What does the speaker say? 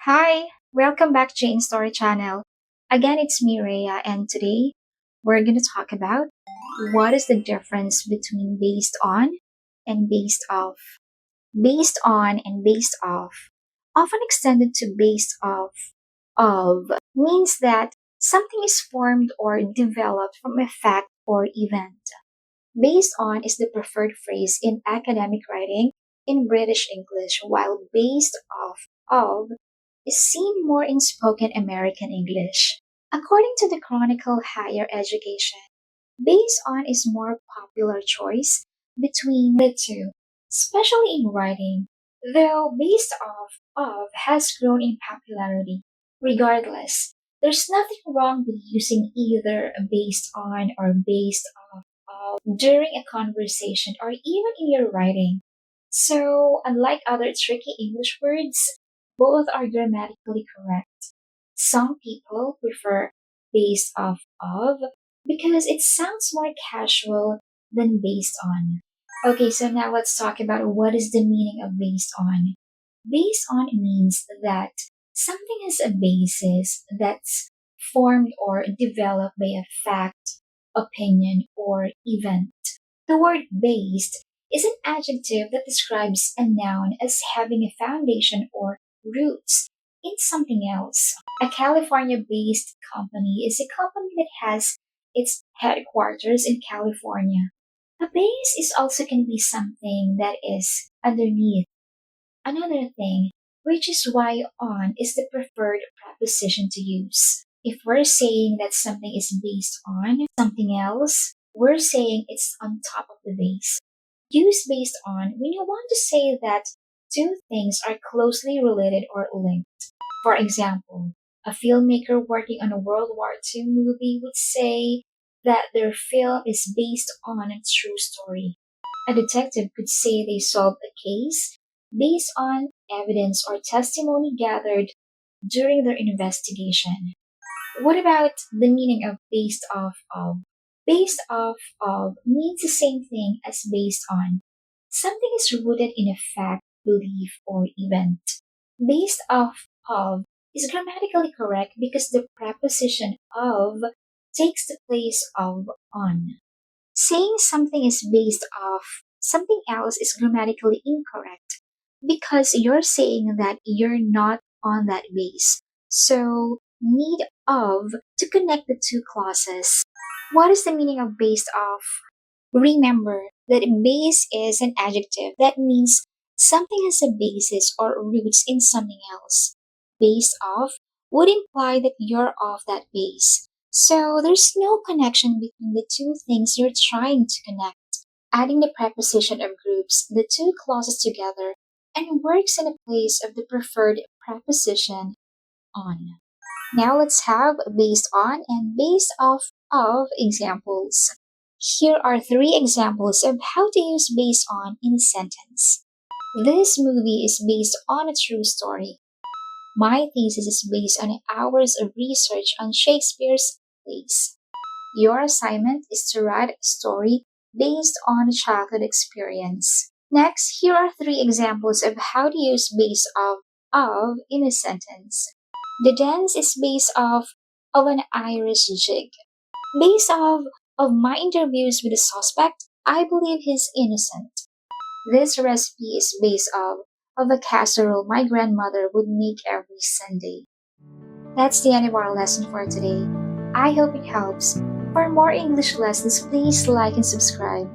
Hi, welcome back to JNSTORY channel. Again, it's me, Rhea, and today we're going to talk about what is the difference between based on and based off. Based on and based off, often extended to based off of, means that something is formed or developed from a fact or event. Based on is the preferred phrase in academic writing in British English, while based off of is seen more in spoken American English. According to the Chronicle Higher Education, based on is more popular choice between the two, especially in writing, though based off of has grown in popularity. Regardless, there's nothing wrong with using either based on or based off of during a conversation or even in your writing. So, unlike other tricky English words, both are grammatically correct. Some people prefer based off of because it sounds more casual than based on. Okay, so now let's talk about what is the meaning of based on. Based on means that something has a basis that's formed or developed by a fact, opinion, or event. The word based is an adjective that describes a noun as having a foundation or roots in something else. A California based company is a company that has its headquarters in California. A base is also can be something that is underneath another thing, which is why on is the preferred preposition to use. If we're saying that something is based on something else, we're saying it's on top of the base. Use based on when you want to say that two things are closely related or linked. For example, a filmmaker working on a World War II movie would say that their film is based on a true story. A detective could say they solved a case based on evidence or testimony gathered during their investigation. What about the meaning of based off of? Based off of means the same thing as based on. Something is rooted in a fact, belief, or event. Based off of is grammatically correct because the preposition of takes the place of on. Saying something is based off something else is grammatically incorrect because you're saying that you're not on that base. So, need of to connect the two clauses. What is the meaning of based off? Remember that base is an adjective that means something has a basis or roots in something else. Based off would imply that you're off that base. So there's no connection between the two things you're trying to connect. Adding the preposition of groups the two clauses together and works in the place of the preferred preposition on. Now let's have based on and based off of examples. Here are three examples of how to use based on in a sentence. This movie is based on a true story. My thesis is based on hours of research on Shakespeare's plays. Your assignment is to write a story based on a childhood experience. Next, here are three examples of how to use based off of in a sentence. The dance is based off of an Irish jig. Based off of my interviews with the suspect, I believe he's innocent. This recipe is based off of a casserole my grandmother would make every Sunday. That's the end of our lesson for today. I hope it helps. For more English lessons, please like and subscribe.